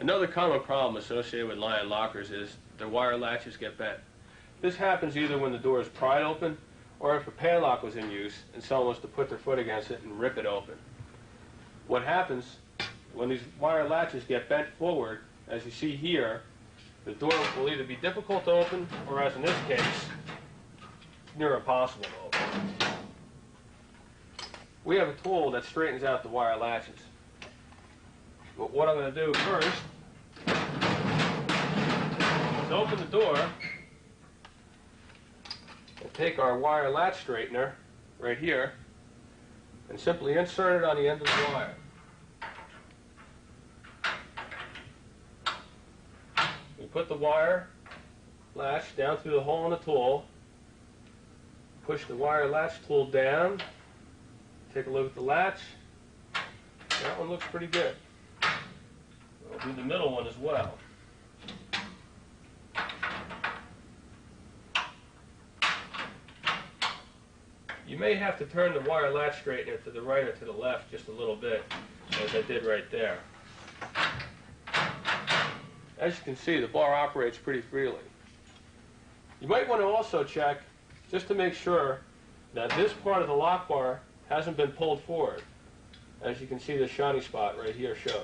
Another common problem associated with Lyon lockers is the wire latches get bent. This happens either when the door is pried open or if a padlock was in use and someone was to put their foot against it and rip it open. What happens when these wire latches get bent forward, as you see here, the door will either be difficult to open or, as in this case, near impossible to open. We have a tool that straightens out the wire latches. But what I'm going to do first is open the door and take our wire latch straightener right here and simply insert it on the end of the wire. We put the wire latch down through the hole in the tool, push the wire latch tool down, take a look at the latch. That one looks pretty good. We'll do the middle one as well. You may have to turn the wire latch straightener to the right or to the left just a little bit, as I did right there. As you can see, the bar operates pretty freely. You might want to also check, just to make sure, that this part of the lock bar hasn't been pulled forward. As you can see, the shiny spot right here shows.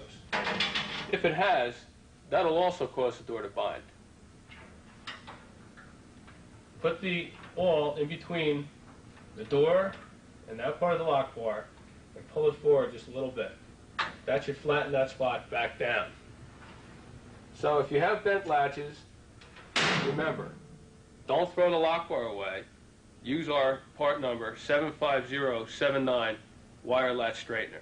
If it has, that'll also cause the door to bind. Put the awl in between the door and that part of the lock bar and pull it forward just a little bit. That should flatten that spot back down. So if you have bent latches, remember, don't throw the lock bar away. Use our part number 75079 wire latch straightener.